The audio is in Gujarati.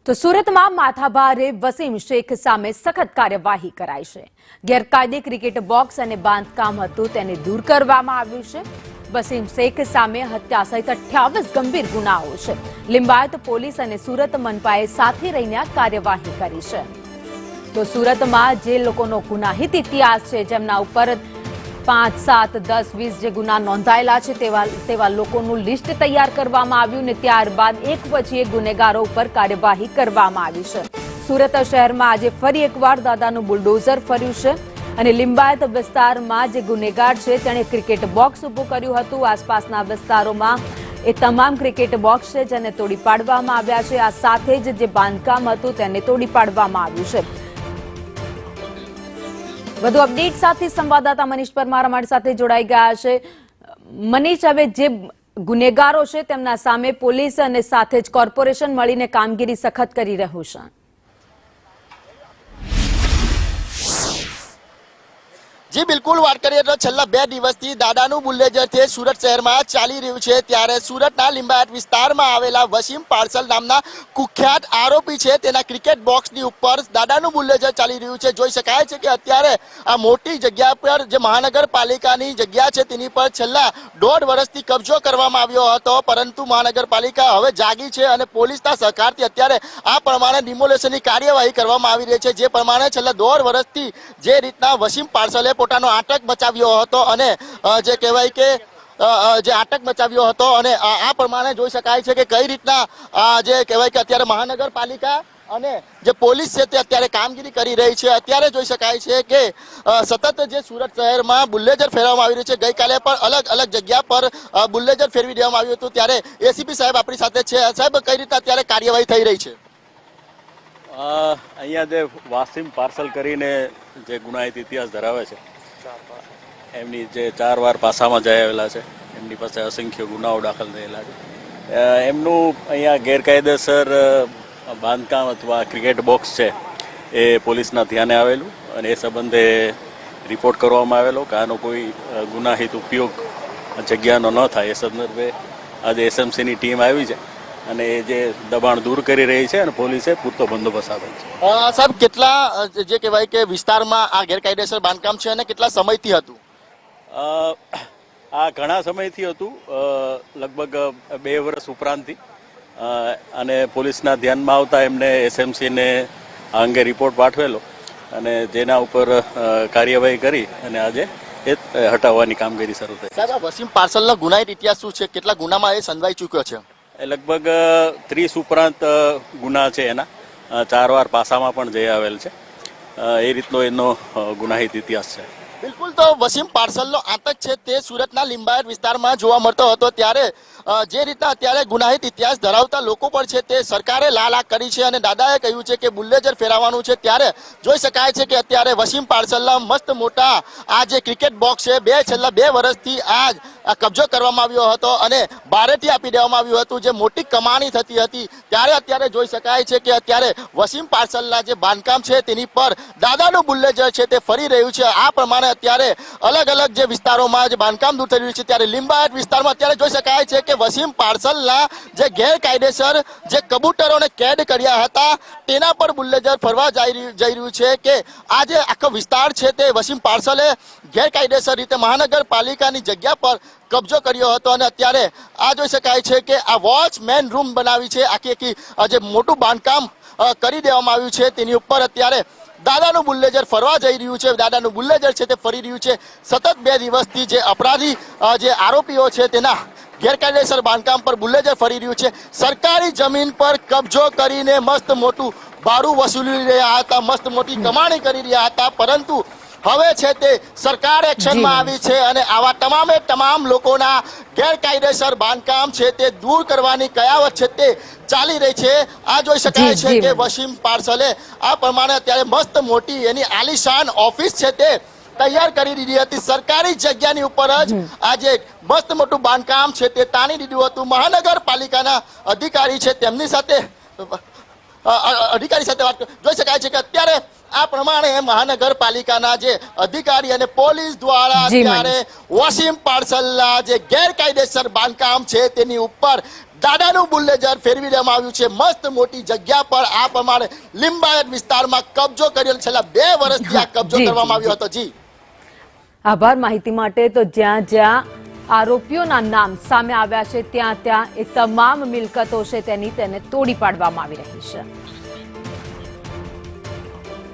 તો સુરતમાં માથાભારે વસીમ શેખ સામે સખત કાર્યવાહી કરાઈ છે। ગેરકાયદે ક્રિકેટ બોક્સ અને બાંધકામ હતું તેને દૂર કરવામાં આવ્યું છે। વસીમ શેખ સામે હત્યા સહિત 28 ગંભીર ગુનાઓ છે। લિંબાયત પોલીસ અને સુરત મનપાએ સાથે રહીને કાર્યવાહી કરી છે। તો સુરતમાં જે લોકોનો ગુનાહિત ઇતિહાસ છે, જેમના ઉપર 5, 7, 10, 20 જે ગુના નોંધાયેલા છે તેવા લોકોનું લિસ્ટ તૈયાર કરવામાં આવ્યું ને ત્યારબાદ એક પછી એક ગુનેગારો ઉપર કાર્યવાહી કરવામાં આવી છે। સુરત શહેરમાં આજે ફરી એકવાર દાદાનું બુલડોઝર ફર્યું છે અને લિંબાયત વિસ્તારમાં જે ગુનેગાર છે તેણે ક્રિકેટ બોક્સ ઊભું કર્યું હતું। આસપાસના વિસ્તારોમાં એ તમામ ક્રિકેટ બોક્સ છે જેને તોડી પાડવામાં આવ્યા છે। આ સાથે જ જે બાંધકામ હતું તેને તોડી પાડવામાં આવ્યું છે। વધુ અપડેટ સાથે સંવાદદાતા મનીષ પરમાર અમારી સાથે જોડાઈ ગયા છે। મનીષ, હવે જે ગુનેગારો છે તેમના સામે પોલીસ અને સાથે જ કોર્પોરેશન મળીને કામગીરી સખત કરી રહ્યું છે। जी बिल्कुल बात करिए तो छेल्ला 2 દિવસથી દાદાનું બુલડોઝર છે સુરત શહેરમાં ચાલી રહ્યું છે। ત્યારે સુરતના લિંબાયત વિસ્તારમાં આવેલા વસીમ પાર્સલ નામના કુખ્યાત આરોપી છે તેના ક્રિકેટ બોક્સની ઉપર દાદાનું બુલડોઝર ચાલી રહ્યું છે। જોઈ શકાય છે કે અત્યારે આ મોટી જગ્યા પર જે મહાનગરપાલિકાની જગ્યા છે તેની પર છેલ્લા 1.5 વર્ષથી કબજો કરવામાં આવ્યો હતો, પરંતુ મહાનગરપાલિકા હવે જાગી છે અને પોલીસના સહકારથી અત્યારે આ પ્રમાણે ડિમોલેશનની કાર્યવાહી કરવામાં આવી રહી છે। જે પ્રમાણે છેલ્લા 1.5 વર્ષથી જે રીતના વસીમ પાર્સલે પોતાનો આતંક મચાવ્યો હતો અને જે કહેવાય કે જે આતંક મચાવ્યો હતો અને આ પ્રમાણે જોઈ શકાય છે કે કઈ રીતના જે કહેવાય કે અત્યારે મહાનગરપાલિકા અને જે પોલીસ છે તે અત્યારે કામગીરી કરી રહી છે। અત્યારે જોઈ શકાય છે કે સતત જે સુરત શહેરમાં બુલડોઝર ફેરવવામાં આવી રહ્યું છે। ગઈકાલે પણ અલગ અલગ જગ્યા પર બુલડોઝર ફેરવી દેવામાં આવ્યું હતું। ત્યારે એસીપી સાહેબ આપણી સાથે છે। સાહેબ, કઈ રીતના અત્યારે કાર્યવાહી થઈ રહી છે? અહીંયા જે વાસીમ પાર્સલ કરીને જે ગુનાહિત ઇતિહાસ ધરાવે છે, એમની જે 4 વાર પાસામાં જઈ આવેલા છે, એમની પાસે અસંખ્ય ગુનાઓ દાખલ થયેલા છે। એમનું અહીંયા ગેરકાયદેસર બાંધકામ અથવા ક્રિકેટ બોક્સ છે એ પોલીસના ધ્યાને આવેલું અને એ સંબંધે રિપોર્ટ કરવામાં આવેલો કે આનો કોઈ ગુનાહિત ઉપયોગ જગ્યાનો ન થાય એ સંદર્ભે આજે એસએમસીની ટીમ આવી છે અને એ જે દબાણ દૂર કરી રહી છે અને પોલીસે પૂરતો બંદોબસ્ત આપેલ છે। સાહેબ, કેટલા જે કહેવાય કે વિસ્તારમાં આ ગેરકાયદેસર બાંધકામ છે અને કેટલા સમયથી હતું? આ ઘણા સમયથી હતું, લગભગ 2 વર્ષ ઉપરાંતથી, અને પોલીસના ધ્યાનમાં આવતા એમને એસએમસીને આ અંગે રિપોર્ટ પાઠવેલો અને જેના ઉપર કાર્યવાહી કરી અને આજે એ હટાવવાની કામગીરી શરૂ થઈ। સાહેબ, વસીમ પાર્સલનો ગુનાહિત ઇતિહાસ શું છે? કેટલા ગુનામાં એ સંડવાઈ ચૂક્યો છે? લગભગ 30 ઉપરાંત ગુના છે એના, 4 વાર પાસામાં પણ જઈ આવેલ છે। એ રીતનો એનો ગુનાહિત ઇતિહાસ છે। બિલકુલ, તો વસીમ પાર્સલનો આતંક છે તે સુરતના લિંબાયત વિસ્તારમાં જોવા મળતો હતો। ત્યારે જે રીતના અત્યારે ગુનાહિત ઇતિહાસ ધરાવતા લોકો પર છે તે સરકારે લાલાક કરી છે અને દાદાએ કહ્યું છે કે બુલડોઝર ફેરવવાનું છે। ત્યારે જોઈ શકાય છે કે અત્યારે વસીમ પાર્સલના મસ્ત મોટા આ જે ક્રિકેટ બોક્સ છે છેલ્લા 2 વર્ષથી આ કબજો કરવામાં આવ્યો હતો અને ભાડેથી આપી દેવામાં આવ્યું હતું, જે મોટી કમાણી થતી હતી। ત્યારે અત્યારે જોઈ શકાય છે કે અત્યારે વસીમ પાર્સલના જે બાંધકામ છે તેની પર દાદાનું બુલડોઝર છે તે ફરી રહ્યું છે। આ પ્રમાણે અત્યારે અલગ અલગ જે વિસ્તારોમાં જે બાંધકામ દૂર થઈ રહ્યું છે, ત્યારે લિંબાયત વિસ્તારમાં અત્યારે જોઈ શકાય છે કે વસીમ પાર્સલના જે ગેરકાયદેસર જે કબૂતરોને કેદ કર્યા હતા તેના પર બુલડોઝર ફરવા જઈ રહ્યું છે કે આ જે આખો વિસ્તાર છે તે વસીમ પાર્સલે ગેરકાયદેસર રીતે મહાનગરપાલિકાની જગ્યા પર કબજો કર્યો હતો અને અત્યારે આ જોઈ શકાય છે કે આ વોચમેન રૂમ બનાવી છે, આખી જે મોટું બાંધકામ કરી દેવામાં આવ્યું છે તેની ઉપર અત્યારે દાદાનું બુલડોઝર ફરવા જઈ રહ્યું છે। દાદાનું બુલડોઝર છે તે ફરી રહ્યું છે। સતત 2 દિવસથી જે અપરાધી જે આરોપીઓ છે તેના ગેરકાયદેસર બાંધકામ પર બુલડોઝર ફરી રહ્યું છે। સરકારી જમીન પર કબજો કરીને મસ્ત મોટું ભાડું વસૂલી રહ્યા હતા, મસ્ત મોટી કમાણી કરી રહ્યા હતા, પરંતુ હવે છે તે સરકાર એક્શનમાં આવી છે અને આવા તમામ લોકોના ગેરકાયદેસર બાંધકામ છે તે દૂર કરવાની કયાવત છે તે ચાલી રહી છે। આ જોઈ શકાય છે કે વસીમ પાર્સલે આ પ્રમાણે અત્યારે મસ્ત મોટી એની આલીશાન ઓફિસ છે તે તૈયાર કરી દીધી હતી। સરકારી જગ્યાની ઉપર જ આજે મસ્ત મોટું બાંધકામ છે તે તાણી દીધું હતું। મહાનગરપાલિકાના અધિકારી છે તેમની સાથે વાત જોઈ શકાય છે કે અત્યારે આ પ્રમાણે મહાનગરપાલિકાના જે અધિકારી અને પોલીસ દ્વારા અત્યારે વસીમ પાર્સલના જે ગેરકાયદેસર બાંધકામ છે તેની ઉપર દાદાનું બુલડોઝર ફેરવી દેવામાં આવ્યું છે મસ્ત મોટી જગ્યા પર આ પ્રમાણે લિંબાયત વિસ્તારમાં કબજો કર્યો છેલ્લા 2 વર્ષથી આ કબજો જી, કરવામાં જી, આવ્યો હતો જી આભાર માહિતી માટે. તો જ્યાં જ્યાં આરોપીઓના નામ સામે આવ્યા છે ત્યાં ત્યાં એ તમામ મિલકતો છે તેને તોડી પાડવામાં આવી રહી છે.